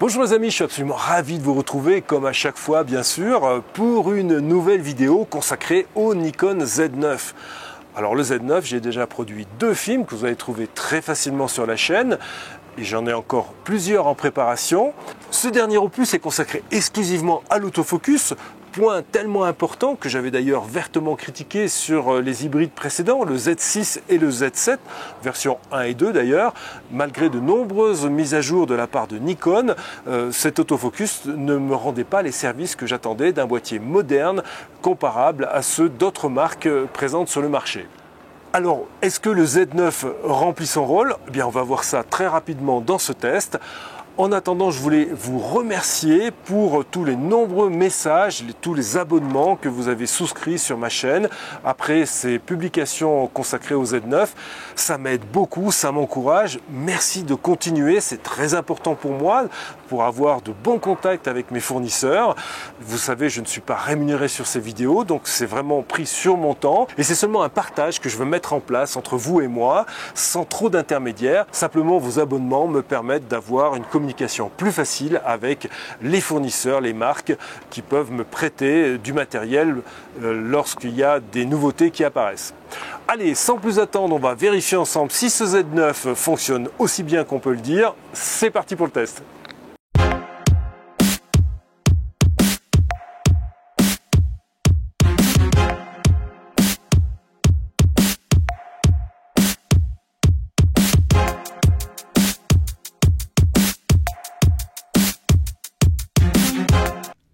Bonjour les amis, je suis absolument ravi de vous retrouver, comme à chaque fois bien sûr, pour une nouvelle vidéo consacrée au Nikon Z9. Alors le Z9, j'ai déjà produit 2 films que vous allez trouver très facilement sur la chaîne, et j'en ai encore plusieurs en préparation. Ce dernier opus est consacré exclusivement à l'autofocus, point tellement important que j'avais d'ailleurs vertement critiqué sur les hybrides précédents, le Z6 et le Z7, version 1 et 2 d'ailleurs. Malgré de nombreuses mises à jour de la part de Nikon, cet autofocus ne me rendait pas les services que j'attendais d'un boîtier moderne comparable à ceux d'autres marques présentes sur le marché. Alors, est-ce que le Z9 remplit son rôle? Eh bien, on va voir ça très rapidement dans ce test. En attendant, je voulais vous remercier pour tous les nombreux messages, tous les abonnements que vous avez souscrits sur ma chaîne après ces publications consacrées au Z9. Ça m'aide beaucoup, ça m'encourage. Merci de continuer, c'est très important pour moi pour avoir de bons contacts avec mes fournisseurs. Vous savez, je ne suis pas rémunéré sur ces vidéos, donc c'est vraiment pris sur mon temps. Et c'est seulement un partage que je veux mettre en place entre vous et moi, sans trop d'intermédiaires. Simplement, vos abonnements me permettent d'avoir une communication plus facile avec les fournisseurs, les marques qui peuvent me prêter du matériel lorsqu'il y a des nouveautés qui apparaissent. Allez, sans plus attendre, on va vérifier ensemble si ce Z9 fonctionne aussi bien qu'on peut le dire. C'est parti pour le test.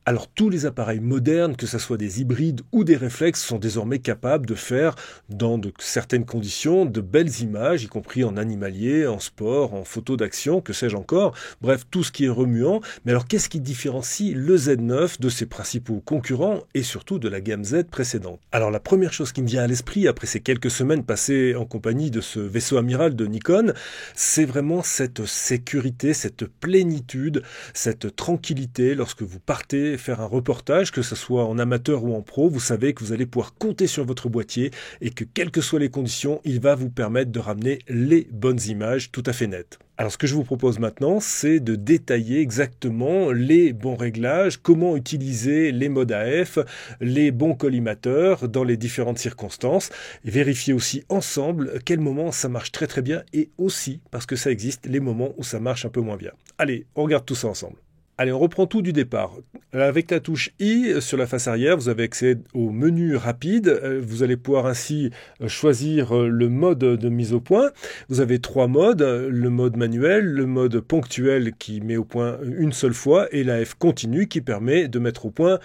Alors tous les appareils modernes, que ce soit des hybrides ou des réflexes, sont désormais capables de faire, dans certaines conditions, de belles images, y compris en animalier, en sport, en photo d'action, que sais-je encore, bref, tout ce qui est remuant. Mais alors qu'est-ce qui différencie le Z9 de ses principaux concurrents et surtout de la gamme Z précédente? Alors la première chose qui me vient à l'esprit, après ces quelques semaines passées en compagnie de ce vaisseau amiral de Nikon, c'est vraiment cette sécurité, cette plénitude, cette tranquillité lorsque vous partez faire un reportage, que ce soit en amateur ou en pro, vous savez que vous allez pouvoir compter sur votre boîtier et que quelles que soient les conditions, il va vous permettre de ramener les bonnes images tout à fait nettes. Alors ce que je vous propose maintenant, c'est de détailler exactement les bons réglages, comment utiliser les modes AF, les bons collimateurs dans les différentes circonstances, et vérifier aussi ensemble quel moment ça marche très très bien et aussi, parce que ça existe, les moments où ça marche un peu moins bien. Allez, on regarde tout ça ensemble. Allez, on reprend tout du départ. Avec la touche I sur la face arrière, vous avez accès au menu rapide. Vous allez pouvoir ainsi choisir le mode de mise au point. Vous avez 3 modes, le mode manuel, le mode ponctuel qui met au point une seule fois et l'AF continu qui permet de mettre au point,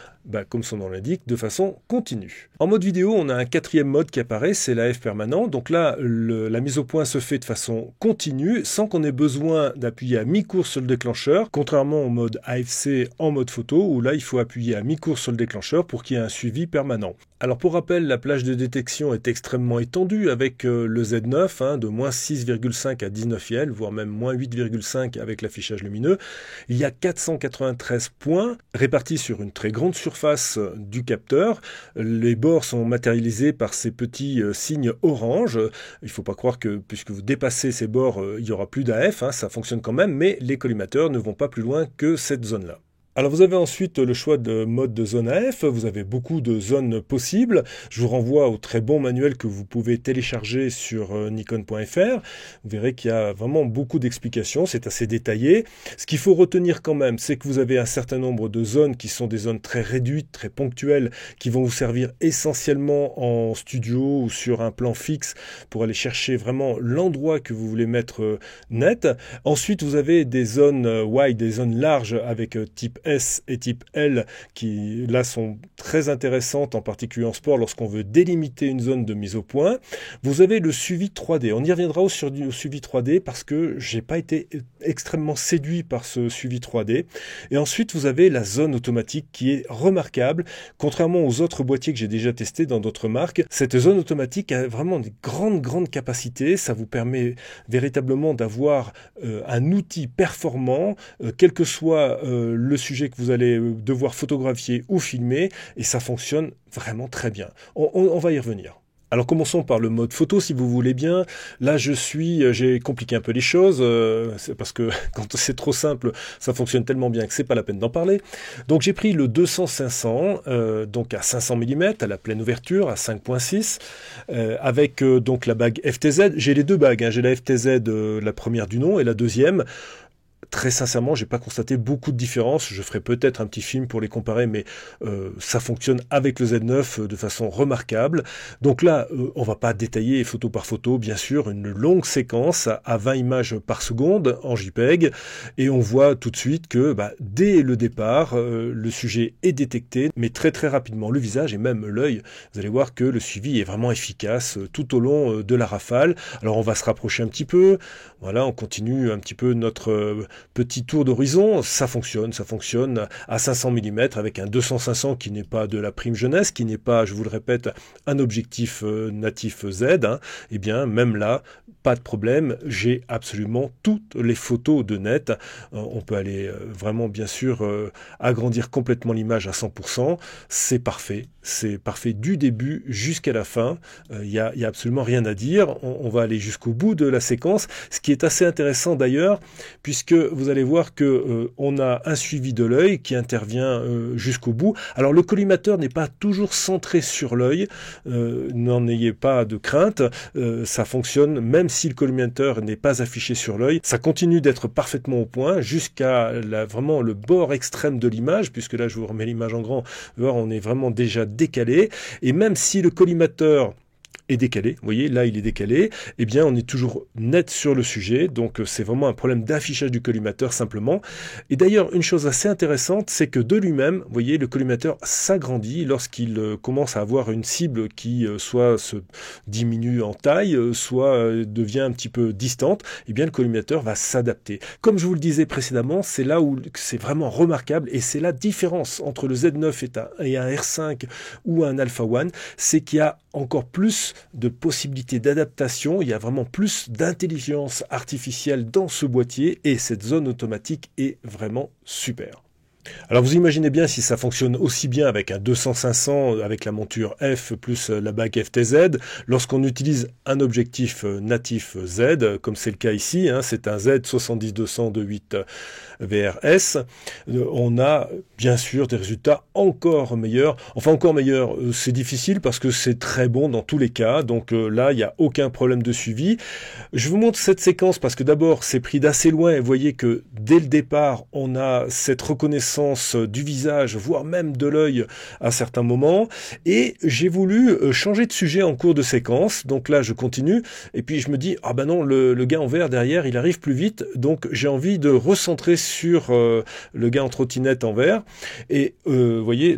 comme son nom l'indique, de façon continue. En mode vidéo, on a un 4e mode qui apparaît, c'est l'AF permanent. Donc là, la mise au point se fait de façon continue sans qu'on ait besoin d'appuyer à mi-course sur le déclencheur, contrairement au mode AFC en mode photo où là il faut appuyer à mi-course sur le déclencheur pour qu'il y ait un suivi permanent. Alors pour rappel, la plage de détection est extrêmement étendue avec le Z9 de moins 6,5 à 19 IL, voire même moins 8,5 avec l'affichage lumineux. Il y a 493 points répartis sur une très grande surface du capteur. Les bords sont matérialisés par ces petits signes orange. Il ne faut pas croire que puisque vous dépassez ces bords, il n'y aura plus d'AF, ça fonctionne quand même, mais les collimateurs ne vont pas plus loin que cette zone-là. Alors vous avez ensuite le choix de mode de zone AF, vous avez beaucoup de zones possibles. Je vous renvoie au très bon manuel que vous pouvez télécharger sur nikon.fr. Vous verrez qu'il y a vraiment beaucoup d'explications, c'est assez détaillé. Ce qu'il faut retenir quand même, c'est que vous avez un certain nombre de zones qui sont des zones très réduites, très ponctuelles, qui vont vous servir essentiellement en studio ou sur un plan fixe pour aller chercher vraiment l'endroit que vous voulez mettre net. Ensuite, vous avez des zones wide, des zones larges avec type S et type L qui là sont très intéressantes, en particulier en sport lorsqu'on veut délimiter une zone de mise au point. Vous avez le suivi 3D. On y reviendra au suivi 3D parce que j'ai pas été extrêmement séduit par ce suivi 3D. Et ensuite, vous avez la zone automatique qui est remarquable. Contrairement aux autres boîtiers que j'ai déjà testés dans d'autres marques, cette zone automatique a vraiment des grandes capacités. Ça vous permet véritablement d'avoir un outil performant, quel que soit le sujet que vous allez devoir photographier ou filmer, et ça fonctionne vraiment très bien. On va y revenir. Alors commençons par le mode photo si vous voulez bien. Là j'ai compliqué un peu les choses, c'est parce que quand c'est trop simple, ça fonctionne tellement bien que c'est pas la peine d'en parler. Donc j'ai pris le 200-500, donc à 500 mm, à la pleine ouverture, à 5.6, avec donc la bague FTZ. J'ai les deux bagues, hein. J'ai la FTZ, la première du nom, et la deuxième. Très sincèrement, j'ai pas constaté beaucoup de différence. Je ferai peut-être un petit film pour les comparer, mais ça fonctionne avec le Z9 de façon remarquable. Donc là, on va pas détailler photo par photo, bien sûr, une longue séquence à 20 images par seconde en JPEG, et on voit tout de suite que dès le départ, le sujet est détecté, mais très très rapidement le visage et même l'œil. Vous allez voir que le suivi est vraiment efficace tout au long de la rafale. Alors on va se rapprocher un petit peu. Voilà, on continue un petit peu notre petit tour d'horizon, ça fonctionne à 500 mm avec un 200-500 qui n'est pas de la prime jeunesse, qui n'est pas, je vous le répète, un objectif natif Z, hein. Et bien même là, pas de problème, j'ai absolument toutes les photos de net. On peut aller vraiment bien sûr agrandir complètement l'image à 100%, c'est parfait du début jusqu'à la fin, il y a absolument rien à dire, on va aller jusqu'au bout de la séquence, ce qui est assez intéressant d'ailleurs, puisque vous allez voir que on a un suivi de l'œil qui intervient jusqu'au bout. Alors le collimateur n'est pas toujours centré sur l'œil, n'en ayez pas de crainte, ça fonctionne même si le collimateur n'est pas affiché sur l'œil, ça continue d'être parfaitement au point jusqu'à vraiment le bord extrême de l'image, puisque là je vous remets l'image en grand, on est vraiment déjà décalé, et même si le collimateur est décalé, vous voyez, là il est décalé, eh bien on est toujours net sur le sujet, donc c'est vraiment un problème d'affichage du collimateur simplement. Et d'ailleurs, une chose assez intéressante, c'est que de lui-même, vous voyez, le collimateur s'agrandit lorsqu'il commence à avoir une cible qui soit se diminue en taille, soit devient un petit peu distante, eh bien le collimateur va s'adapter. Comme je vous le disais précédemment, c'est là où c'est vraiment remarquable, et c'est la différence entre le Z9 et un R5 ou un Alpha One, c'est qu'il y a encore plus de possibilités d'adaptation, il y a vraiment plus d'intelligence artificielle dans ce boîtier, et cette zone automatique est vraiment super. Alors vous imaginez bien si ça fonctionne aussi bien avec un 200-500 avec la monture F plus la bague FTZ, lorsqu'on utilise un objectif natif Z, comme c'est le cas ici, hein, c'est un Z 70-200 de 8 VRS, on a bien sûr des résultats encore meilleurs. Enfin encore meilleurs, c'est difficile parce que c'est très bon dans tous les cas, donc là il n'y a aucun problème de suivi. Je vous montre cette séquence parce que d'abord c'est pris d'assez loin, et vous voyez que dès le départ on a cette reconnaissance du visage, voire même de l'œil à certains moments, et j'ai voulu changer de sujet en cours de séquence. Donc là je continue, et puis je me dis, ah ben non, le gars en vert derrière il arrive plus vite, donc j'ai envie de recentrer sur le gars en trottinette en vert, et vous voyez,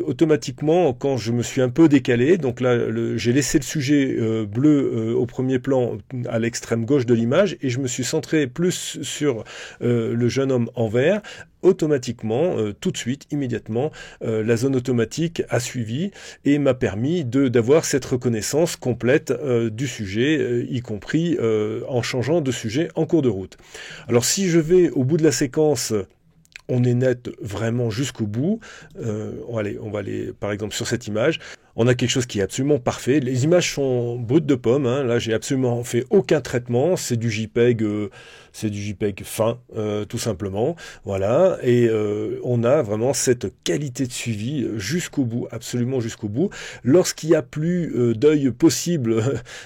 automatiquement quand je me suis un peu décalé, donc là j'ai laissé le sujet bleu au premier plan à l'extrême gauche de l'image, et je me suis centré plus sur le jeune homme en vert. Automatiquement, tout de suite, immédiatement, la zone automatique a suivi et m'a permis d'avoir cette reconnaissance complète du sujet, y compris en changeant de sujet en cours de route. Alors si je vais au bout de la séquence, on est net vraiment jusqu'au bout. On va aller par exemple sur cette image. On a quelque chose qui est absolument parfait. Les images sont brutes de pomme, hein. Là, j'ai absolument fait aucun traitement. C'est du JPEG fin, tout simplement. Voilà. Et on a vraiment cette qualité de suivi jusqu'au bout, absolument jusqu'au bout. Lorsqu'il n'y a plus d'œil possible,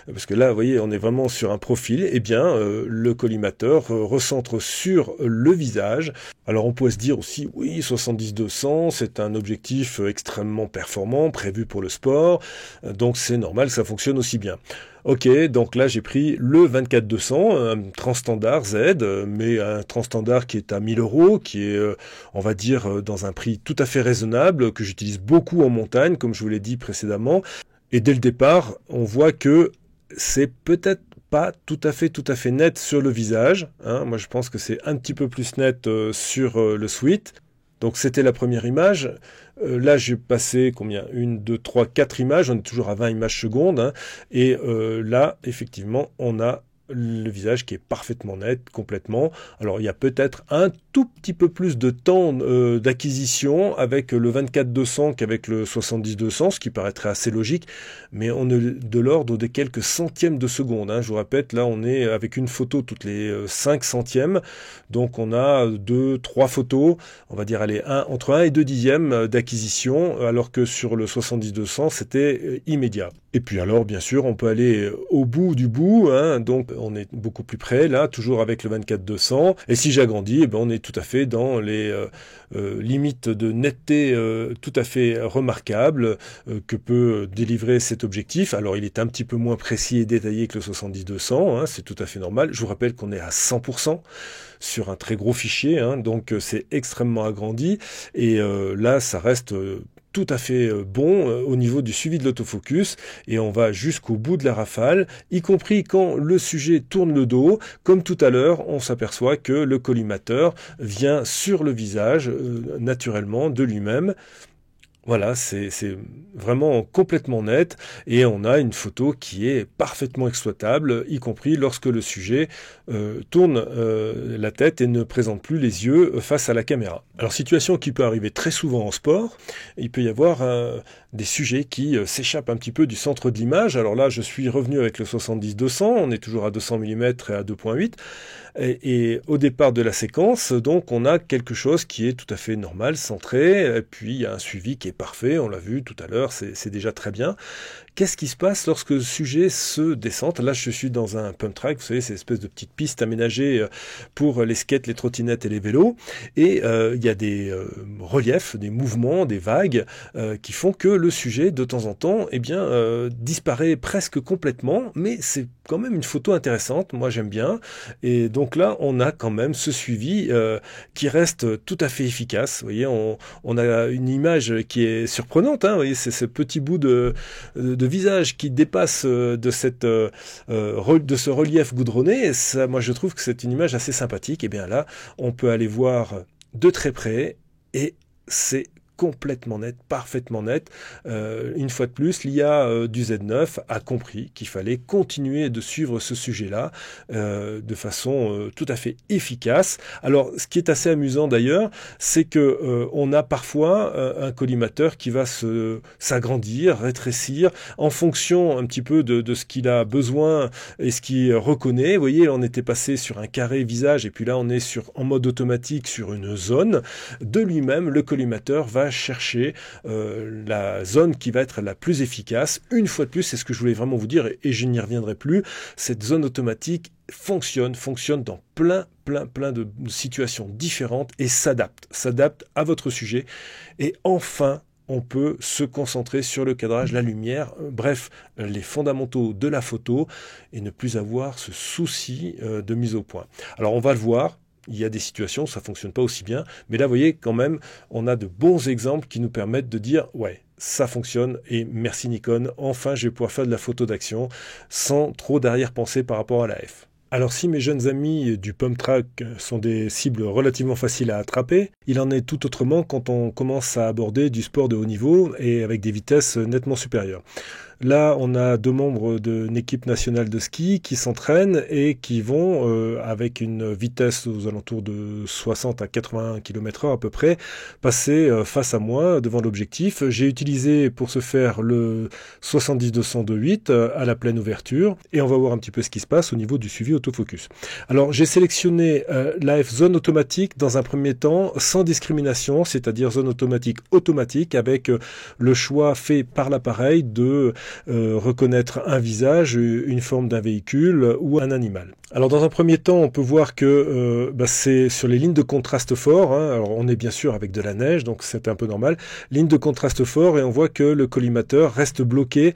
parce que là, vous voyez, on est vraiment sur un profil, eh bien, le collimateur recentre sur le visage. Alors, on pourrait se dire aussi, oui, 70-200, c'est un objectif extrêmement performant, prévu pour le sport, donc c'est normal que ça fonctionne aussi bien. Ok, donc là j'ai pris le 24-200, un transstandard Z, mais un transstandard qui est à 1000 €, qui est, on va dire, dans un prix tout à fait raisonnable, que j'utilise beaucoup en montagne, comme je vous l'ai dit précédemment. Et dès le départ, on voit que c'est peut-être pas tout à fait net sur le visage, hein. Moi je pense que c'est un petit peu plus net sur le suite. Donc c'était la première image. Là j'ai passé combien? 1, 2, 3, 4 images, on est toujours à 20 images secondes, hein. Et là effectivement on a le visage qui est parfaitement net, complètement. Alors il y a peut-être un tout petit peu plus de temps d'acquisition avec le 24-200 qu'avec le 70-200, ce qui paraîtrait assez logique, mais on est de l'ordre des quelques centièmes de seconde. Je vous répète, là on est avec une photo toutes les 5 centièmes, donc on a 2-3 photos, on va dire allez, entre 1 et 2 dixièmes d'acquisition, alors que sur le 70-200 c'était immédiat. Et puis alors, bien sûr, on peut aller au bout du bout, donc on est beaucoup plus près, là, toujours avec le 24-200. Et si j'agrandis, on est tout à fait dans les limites de netteté tout à fait remarquables que peut délivrer cet objectif. Alors, il est un petit peu moins précis et détaillé que le 70-200, c'est tout à fait normal. Je vous rappelle qu'on est à 100% sur un très gros fichier, donc c'est extrêmement agrandi. Et là, ça reste tout à fait bon au niveau du suivi de l'autofocus, et on va jusqu'au bout de la rafale, y compris quand le sujet tourne le dos. Comme tout à l'heure, on s'aperçoit que le collimateur vient sur le visage naturellement de lui-même. Voilà, c'est vraiment complètement net, et on a une photo qui est parfaitement exploitable, y compris lorsque le sujet tourne la tête et ne présente plus les yeux face à la caméra. Alors, situation qui peut arriver très souvent en sport, il peut y avoir des sujets qui s'échappent un petit peu du centre de l'image. Alors là, je suis revenu avec le 70-200, on est toujours à 200 mm et à 2.8, et au départ de la séquence, donc on a quelque chose qui est tout à fait normal, centré, et puis il y a un suivi qui est parfait, on l'a vu tout à l'heure, c'est déjà très bien. Qu'est-ce qui se passe lorsque le sujet se descend? Là, je suis dans un pump track, vous savez, c'est une espèce de petite piste aménagée pour les skates, les trottinettes et les vélos, et il y a des reliefs, des mouvements, des vagues qui font que le sujet, de temps en temps, disparaît presque complètement, mais c'est quand même une photo intéressante, moi j'aime bien, et donc là, on a quand même ce suivi qui reste tout à fait efficace. Vous voyez, on a une image qui est surprenante, vous voyez, c'est ce petit bout de visage qui dépasse de ce relief goudronné, et ça, moi je trouve que c'est une image assez sympathique. Et bien là, on peut aller voir de très près, et c'est complètement net, parfaitement net. Une fois de plus, l'IA du Z9 a compris qu'il fallait continuer de suivre ce sujet-là de façon tout à fait efficace. Alors, ce qui est assez amusant d'ailleurs, c'est que on a parfois un collimateur qui va s'agrandir, rétrécir, en fonction un petit peu de ce qu'il a besoin et ce qu'il reconnaît. Vous voyez, on était passé sur un carré visage, et puis là, on est en mode automatique sur une zone. De lui-même, le collimateur va chercher la zone qui va être la plus efficace. Une fois de plus, c'est ce que je voulais vraiment vous dire, et je n'y reviendrai plus, cette zone automatique fonctionne dans plein de situations différentes, et s'adapte à votre sujet. Et enfin, on peut se concentrer sur le cadrage, la lumière, bref, les fondamentaux de la photo, et ne plus avoir ce souci de mise au point. Alors, on va le voir. Il y a des situations où ça ne fonctionne pas aussi bien, mais là, vous voyez, quand même, on a de bons exemples qui nous permettent de dire « ouais, ça fonctionne, et merci Nikon, enfin je vais pouvoir faire de la photo d'action sans trop d'arrière-pensée par rapport à la F ». Alors si mes jeunes amis du pump track sont des cibles relativement faciles à attraper, il en est tout autrement quand on commence à aborder du sport de haut niveau et avec des vitesses nettement supérieures. Là, on a 2 membres d'une équipe nationale de ski qui s'entraînent et qui vont, avec une vitesse aux alentours de 60 à 80 km/h à peu près, passer face à moi devant l'objectif. J'ai utilisé pour ce faire le 70-200 de 8 à la pleine ouverture, et on va voir un petit peu ce qui se passe au niveau du suivi autofocus. Alors, j'ai sélectionné l'AF zone automatique dans un premier temps, sans discrimination, c'est-à-dire zone automatique avec le choix fait par l'appareil de reconnaître un visage, une forme d'un véhicule ou un animal. Alors dans un premier temps, on peut voir que c'est sur les lignes de contraste fort. Alors on est bien sûr avec de la neige, donc c'est un peu normal. Ligne de contraste fort, et on voit que le collimateur reste bloqué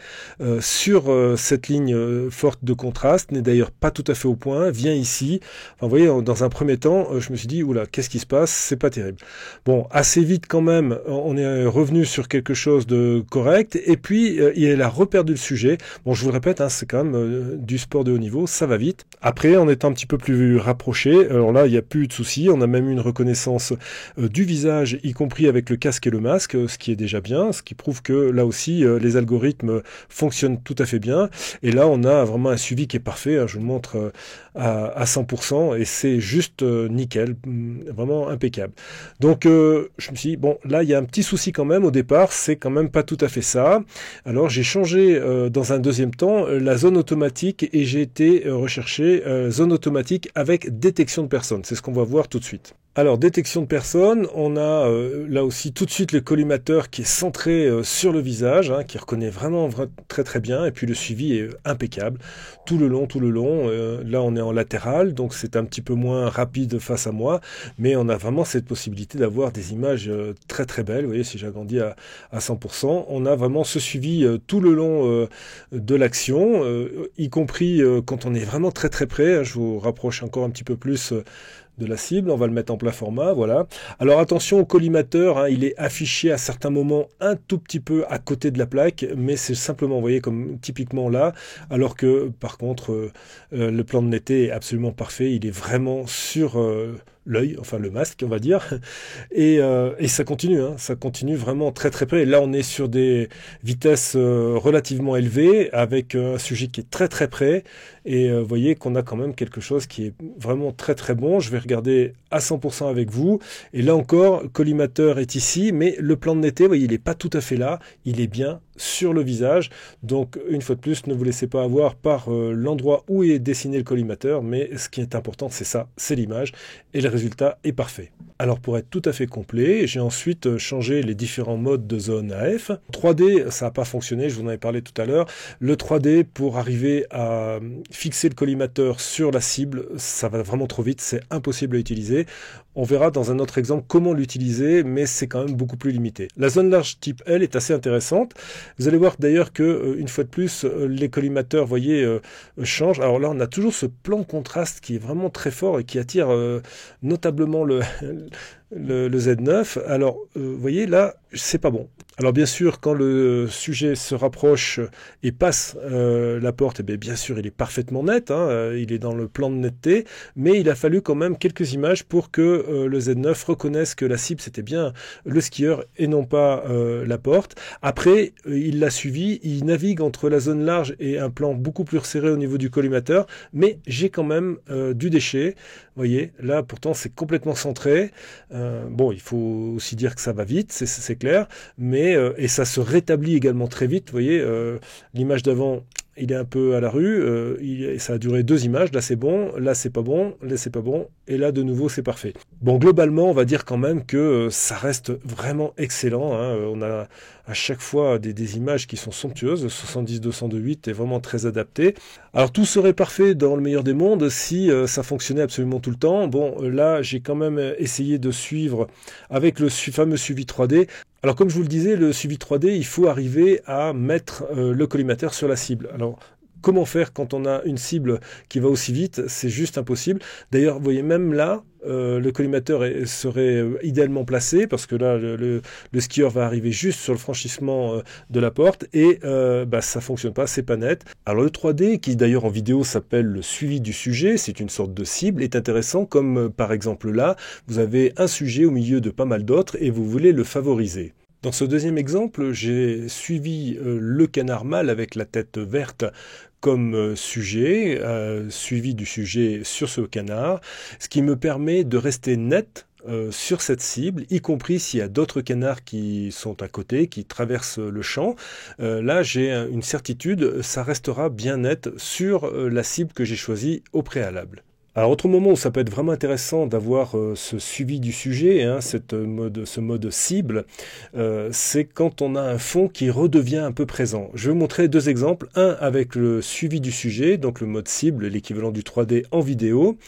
sur cette ligne forte de contraste, n'est d'ailleurs pas tout à fait au point, vient ici. Enfin, vous voyez, dans un premier temps, je me suis dit, oula, qu'est-ce qui se passe? C'est pas terrible. Bon, assez vite quand même, on est revenu sur quelque chose de correct, et puis il y a la reperdu le sujet. Bon, je vous le répète, hein, c'est quand même du sport de haut niveau, ça va vite. Après, en étant un petit peu plus rapproché, alors là, il n'y a plus de soucis. On a même eu une reconnaissance du visage, y compris avec le casque et le masque, ce qui est déjà bien, ce qui prouve que là aussi, les algorithmes fonctionnent tout à fait bien. Et là, on a vraiment un suivi qui est parfait. Hein, je vous le montre à 100% et c'est juste nickel, vraiment impeccable. Donc, je me suis dit, bon, là, il y a un petit souci quand même au départ, c'est quand même pas tout à fait ça. Alors, j'ai changé dans un deuxième temps la zone automatique et j'ai été rechercher zone automatique avec détection de personnes. C'est ce qu'on va voir tout de suite. Alors, détection de personnes, on a là aussi tout de suite le collimateur qui est centré sur le visage, hein, qui reconnaît vraiment très très bien, et puis le suivi est impeccable tout le long. Là, on est en latéral, donc c'est un petit peu moins rapide face à moi, mais on a vraiment cette possibilité d'avoir des images très très belles. Vous voyez, si j'agrandis à 100%, on a vraiment ce suivi tout le long de l'action, y compris quand on est vraiment très très près. Hein, je vous rapproche encore un petit peu plus de la cible, on va le mettre en plein format, voilà. Alors attention au collimateur, hein, il est affiché à certains moments un tout petit peu à côté de la plaque, mais c'est simplement, vous voyez, comme typiquement là, alors que par contre, le plan de netteté est absolument parfait, il est vraiment sur l'œil, enfin le masque, on va dire, et ça continue, hein, ça continue vraiment très très près. Et là, on est sur des vitesses relativement élevées, avec un sujet qui est très très près, et vous voyez qu'on a quand même quelque chose qui est vraiment très très bon. Je vais regarder à 100% avec vous, et là encore, collimateur est ici, mais le plan de netteté, vous voyez, il n'est pas tout à fait là, il est bien sur le visage. Donc une fois de plus, ne vous laissez pas avoir par l'endroit où est dessiné le collimateur, mais ce qui est important, c'est ça, c'est l'image, et le résultat est parfait. Alors pour être tout à fait complet, j'ai ensuite changé les différents modes de zone AF. 3D, ça n'a pas fonctionné, je vous en avais parlé tout à l'heure. Le 3D, pour arriver à fixer le collimateur sur la cible, ça va vraiment trop vite, c'est impossible à utiliser. On verra dans un autre exemple comment l'utiliser, mais c'est quand même beaucoup plus limité. La zone large type L est assez intéressante. Vous allez voir d'ailleurs que, une fois de plus, les collimateurs, vous voyez, changent. Alors là, on a toujours ce plan de contraste qui est vraiment très fort et qui attire notablement le Z9. Alors, vous voyez, là, c'est pas bon. Alors bien sûr, quand le sujet se rapproche et passe la porte, eh bien sûr, il est parfaitement net, hein, il est dans le plan de netteté, mais il a fallu quand même quelques images pour que le Z9 reconnaisse que la cible, c'était bien le skieur et non pas la porte. Après, il l'a suivi, il navigue entre la zone large et un plan beaucoup plus resserré au niveau du collimateur, mais j'ai quand même du déchet. Vous voyez, là, pourtant, c'est complètement centré. Bon, il faut aussi dire que ça va vite, c'est clair, mais et ça se rétablit également très vite. Vous voyez, l'image d'avant, il est un peu à la rue, ça a duré 2 images, là c'est bon, là c'est pas bon, là c'est pas bon, et là de nouveau c'est parfait. Bon, globalement, on va dire quand même que ça reste vraiment excellent, hein. On a à chaque fois des images qui sont somptueuses, le 70-200 de 8 est vraiment très adapté. Alors tout serait parfait dans le meilleur des mondes si ça fonctionnait absolument tout le temps. Bon, là j'ai quand même essayé de suivre avec le fameux suivi 3D. Alors comme je vous le disais, le suivi 3D, il faut arriver à mettre le collimateur sur la cible. Alors comment faire quand on a une cible qui va aussi vite? C'est juste impossible. D'ailleurs, vous voyez, même là, le collimateur serait idéalement placé parce que là, le skieur va arriver juste sur le franchissement de la porte et ça fonctionne pas, c'est pas net. Alors le 3D, qui d'ailleurs en vidéo s'appelle le suivi du sujet, c'est une sorte de cible, est intéressant comme par exemple là, vous avez un sujet au milieu de pas mal d'autres et vous voulez le favoriser. Dans ce deuxième exemple, j'ai suivi le canard mâle avec la tête verte comme sujet, suivi du sujet sur ce canard, ce qui me permet de rester net sur cette cible, y compris s'il y a d'autres canards qui sont à côté, qui traversent le champ. Là, j'ai une certitude, ça restera bien net sur la cible que j'ai choisie au préalable. Alors, autre moment où ça peut être vraiment intéressant d'avoir ce suivi du sujet, hein, ce mode cible, c'est quand on a un fond qui redevient un peu présent. Je vais vous montrer 2 exemples. Un avec le suivi du sujet, donc le mode cible, l'équivalent du 3D en vidéo.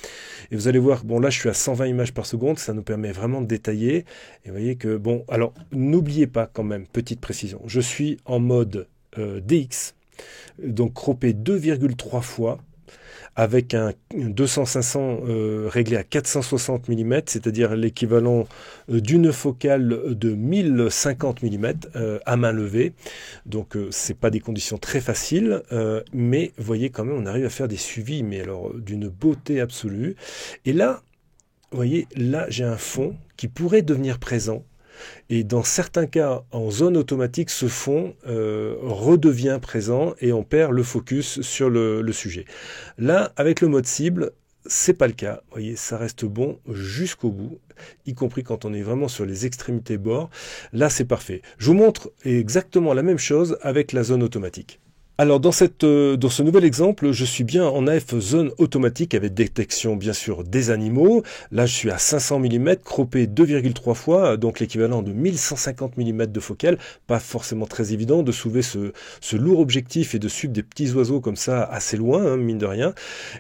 Et vous allez voir, bon là je suis à 120 images par seconde, ça nous permet vraiment de détailler. Et vous voyez que, bon, alors n'oubliez pas quand même, petite précision, je suis en mode DX, donc croppé 2,3 fois. avec un 200-500 réglé à 460 mm, c'est-à-dire l'équivalent d'une focale de 1050 mm à main levée. Donc c'est pas des conditions très faciles, mais vous voyez quand même on arrive à faire des suivis, mais alors d'une beauté absolue. Et là, vous voyez, là j'ai un fond qui pourrait devenir présent. Et dans certains cas, en zone automatique, ce fond redevient présent et on perd le focus sur le sujet. Là, avec le mode cible, c'est pas le cas. Vous voyez, ça reste bon jusqu'au bout, y compris quand on est vraiment sur les extrémités bord. Là, c'est parfait. Je vous montre exactement la même chose avec la zone automatique. Alors dans ce nouvel exemple, je suis bien en AF zone automatique avec détection bien sûr des animaux. Là je suis à 500 mm, croppé 2,3 fois, donc l'équivalent de 1150 mm de focale. Pas forcément très évident de soulever ce lourd objectif et de suivre des petits oiseaux comme ça assez loin, hein, mine de rien.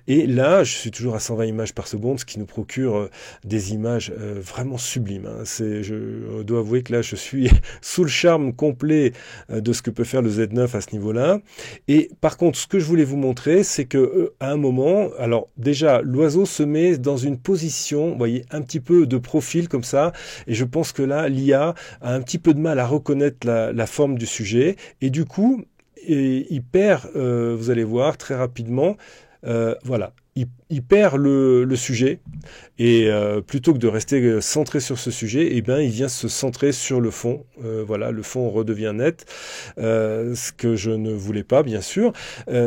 Et là je suis toujours à 120 images par seconde, ce qui nous procure des images vraiment sublimes. Hein. Je dois avouer que là je suis sous le charme complet de ce que peut faire le Z9 à ce niveau-là. Et par contre, ce que je voulais vous montrer, c'est que à un moment, alors déjà, l'oiseau se met dans une position, vous voyez, un petit peu de profil comme ça, et je pense que là, l'IA a un petit peu de mal à reconnaître la forme du sujet, et du coup, il perd, vous allez voir très rapidement, voilà. Il perd le sujet et plutôt que de rester centré sur ce sujet, eh bien, il vient se centrer sur le fond. Voilà, le fond redevient net, ce que je ne voulais pas, bien sûr.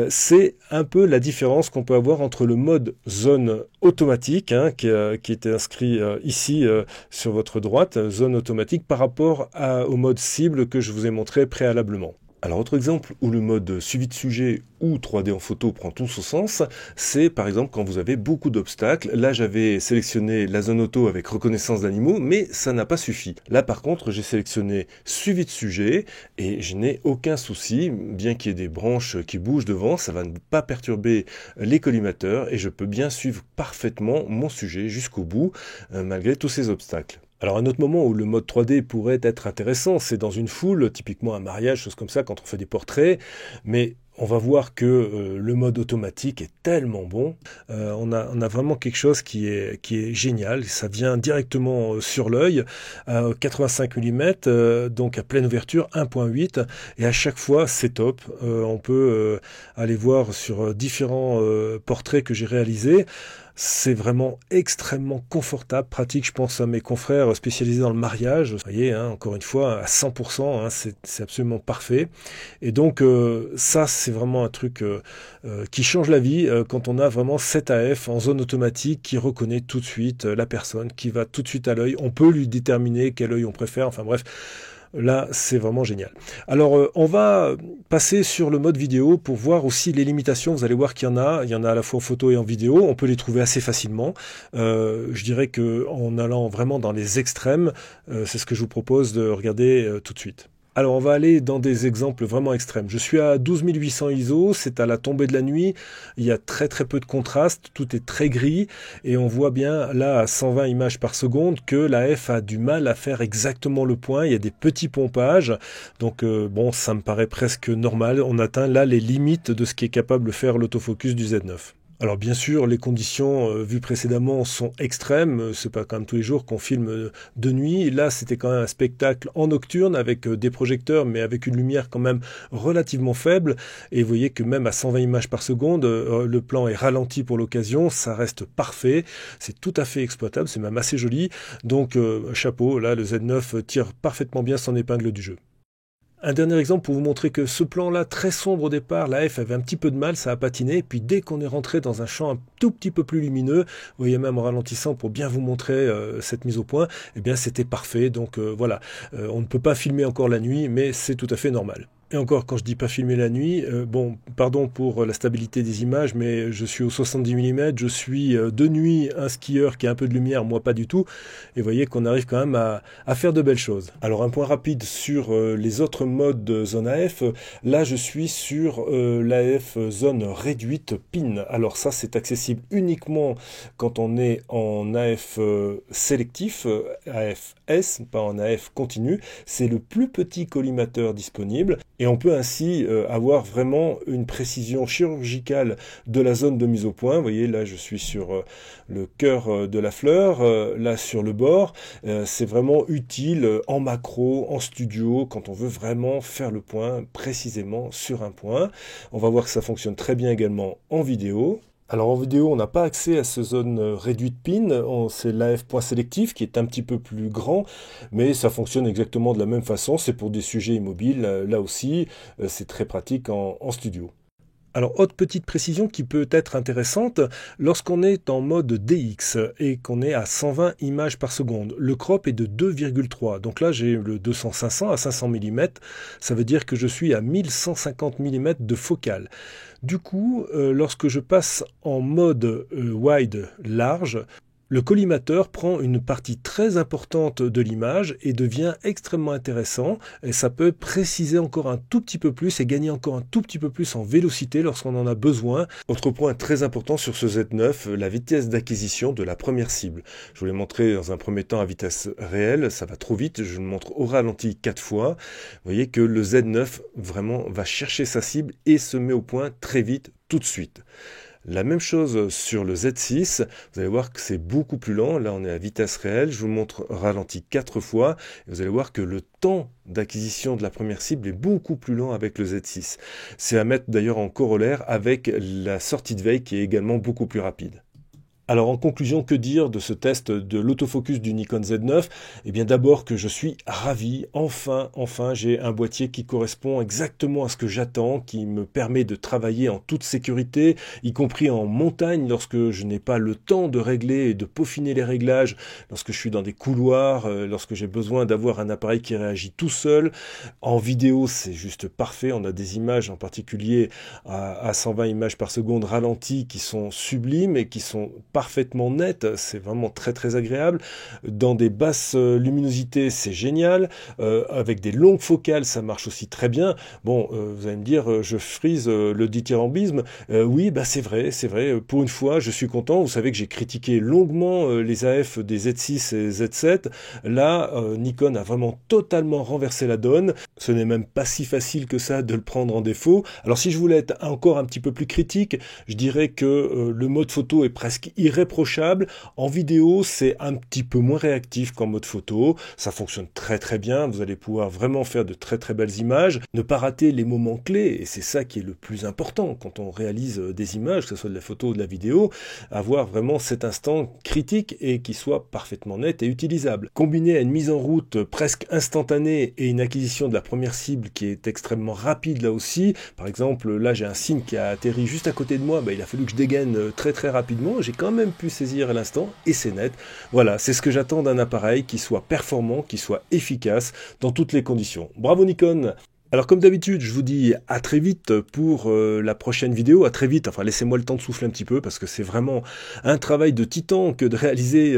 C'est un peu la différence qu'on peut avoir entre le mode zone automatique, hein, qui est inscrit ici sur votre droite, zone automatique, par rapport au mode cible que je vous ai montré préalablement. Alors, autre exemple où le mode suivi de sujet ou 3D en photo prend tout son sens, c'est par exemple quand vous avez beaucoup d'obstacles. Là, j'avais sélectionné la zone auto avec reconnaissance d'animaux, mais ça n'a pas suffi. Là, par contre, j'ai sélectionné suivi de sujet et je n'ai aucun souci, bien qu'il y ait des branches qui bougent devant, ça va ne pas perturber les collimateurs et je peux bien suivre parfaitement mon sujet jusqu'au bout, malgré tous ces obstacles. Alors un autre moment où le mode 3D pourrait être intéressant, c'est dans une foule, typiquement un mariage, chose comme ça, quand on fait des portraits, mais on va voir que le mode automatique est tellement bon. On a vraiment quelque chose qui est génial. Ça vient directement sur l'œil, à 85 mm, donc à pleine ouverture, 1.8. Et à chaque fois, c'est top. On peut aller voir sur différents portraits que j'ai réalisés. C'est vraiment extrêmement confortable, pratique. Je pense à mes confrères spécialisés dans le mariage. Vous voyez, hein, encore une fois, à 100%, hein, c'est absolument parfait. Et donc, ça, c'est vraiment un truc qui change la vie quand on a vraiment cet AF en zone automatique qui reconnaît tout de suite la personne, qui va tout de suite à l'œil. On peut lui déterminer quel œil on préfère. Enfin bref. Là, c'est vraiment génial. Alors, on va passer sur le mode vidéo pour voir aussi les limitations. Vous allez voir qu'il y en a. Il y en a à la fois en photo et en vidéo. On peut les trouver assez facilement. Je dirais qu'en allant vraiment dans les extrêmes, c'est ce que je vous propose de regarder tout de suite. Alors on va aller dans des exemples vraiment extrêmes. Je suis à 12800 ISO, c'est à la tombée de la nuit, il y a très peu de contraste, tout est très gris et on voit bien là à 120 images par seconde que la F a du mal à faire exactement le point, il y a des petits pompages, donc bon ça me paraît presque normal, on atteint là les limites de ce qui est capable de faire l'autofocus du Z9. Alors bien sûr, les conditions vues précédemment sont extrêmes, c'est pas quand même tous les jours qu'on filme de nuit. Là, c'était quand même un spectacle en nocturne avec des projecteurs, mais avec une lumière quand même relativement faible. Et vous voyez que même à 120 images par seconde, le plan est ralenti pour l'occasion, ça reste parfait, c'est tout à fait exploitable, c'est même assez joli. Donc chapeau, là le Z9 tire parfaitement bien son épingle du jeu. Un dernier exemple pour vous montrer que ce plan-là, très sombre au départ, la F avait un petit peu de mal, ça a patiné, et puis dès qu'on est rentré dans un champ un tout petit peu plus lumineux, vous voyez même en ralentissant pour bien vous montrer cette mise au point, eh bien c'était parfait, donc voilà, on ne peut pas filmer encore la nuit, mais c'est tout à fait normal. Et encore, quand je dis pas filmer la nuit, bon, pardon pour la stabilité des images, mais je suis au 70 mm, je suis de nuit un skieur qui a un peu de lumière, moi pas du tout, et vous voyez qu'on arrive quand même à faire de belles choses. Alors un point rapide sur les autres modes de zone AF, là je suis sur l'AF zone réduite PIN. Alors ça c'est accessible uniquement quand on est en AF sélectif, AF S, pas en AF continu, c'est le plus petit collimateur disponible. Et on peut ainsi avoir vraiment une précision chirurgicale de la zone de mise au point. Vous voyez, là je suis sur le cœur de la fleur, là sur le bord. C'est vraiment utile en macro, en studio, quand on veut vraiment faire le point précisément sur un point. On va voir que ça fonctionne très bien également en vidéo. Alors en vidéo, on n'a pas accès à ce zone réduite pin, c'est l'AF point sélectif qui est un petit peu plus grand, mais ça fonctionne exactement de la même façon, c'est pour des sujets immobiles, là aussi, c'est très pratique en studio. Alors, autre petite précision qui peut être intéressante, lorsqu'on est en mode DX et qu'on est à 120 images par seconde, le crop est de 2,3. Donc là, j'ai le 200-500 à 500 mm, ça veut dire que je suis à 1150 mm de focale. Du coup, lorsque je passe en mode wide large, le collimateur prend une partie très importante de l'image et devient extrêmement intéressant. Et ça peut préciser encore un tout petit peu plus et gagner encore un tout petit peu plus en vélocité lorsqu'on en a besoin. Autre point très important sur ce Z9, la vitesse d'acquisition de la première cible. Je vous l'ai montré dans un premier temps à vitesse réelle, ça va trop vite, je le montre au ralenti 4 fois. Vous voyez que le Z9 vraiment va chercher sa cible et se met au point très vite, tout de suite. La même chose sur le Z6, vous allez voir que c'est beaucoup plus lent, là on est à vitesse réelle, je vous montre ralenti 4 fois, et vous allez voir que le temps d'acquisition de la première cible est beaucoup plus lent avec le Z6. C'est à mettre d'ailleurs en corollaire avec la sortie de veille qui est également beaucoup plus rapide. Alors en conclusion, que dire de ce test de l'autofocus du Nikon Z9? Eh bien d'abord que je suis ravi, enfin j'ai un boîtier qui correspond exactement à ce que j'attends, qui me permet de travailler en toute sécurité, y compris en montagne lorsque je n'ai pas le temps de régler et de peaufiner les réglages, lorsque je suis dans des couloirs, lorsque j'ai besoin d'avoir un appareil qui réagit tout seul. En vidéo, c'est juste parfait, on a des images en particulier à 120 images par seconde ralenties qui sont sublimes et qui sont parfaitement net, c'est vraiment très agréable. Dans des basses luminosités, c'est génial. Avec des longues focales, ça marche aussi très bien. Bon, vous allez me dire, je frise le dithyrambisme. Oui, bah c'est vrai. Pour une fois, je suis content. Vous savez que j'ai critiqué longuement les AF des Z6 et Z7. Là, Nikon a vraiment totalement renversé la donne. Ce n'est même pas si facile que ça de le prendre en défaut. Alors si je voulais être encore un petit peu plus critique, je dirais que le mode photo est presque irréprochable. En vidéo, c'est un petit peu moins réactif qu'en mode photo. Ça fonctionne très bien. Vous allez pouvoir vraiment faire de très belles images. Ne pas rater les moments clés. Et c'est ça qui est le plus important quand on réalise des images, que ce soit de la photo ou de la vidéo. Avoir vraiment cet instant critique et qui soit parfaitement net et utilisable. Combiné à une mise en route presque instantanée et une acquisition de la première cible qui est extrêmement rapide là aussi. Par exemple, là j'ai un signe qui a atterri juste à côté de moi. Il a fallu que je dégaine très rapidement. J'ai quand même pu saisir à l'instant et c'est net. Voilà, c'est ce que j'attends d'un appareil qui soit performant, qui soit efficace dans toutes les conditions. Bravo Nikon! Alors comme d'habitude, je vous dis à très vite pour la prochaine vidéo, à très vite, enfin laissez-moi le temps de souffler un petit peu parce que c'est vraiment un travail de titan que de réaliser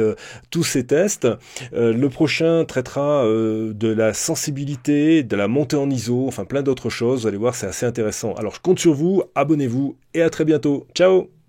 tous ces tests. Le prochain traitera de la sensibilité, de la montée en ISO, enfin plein d'autres choses, vous allez voir c'est assez intéressant. Alors je compte sur vous, abonnez-vous et à très bientôt. Ciao!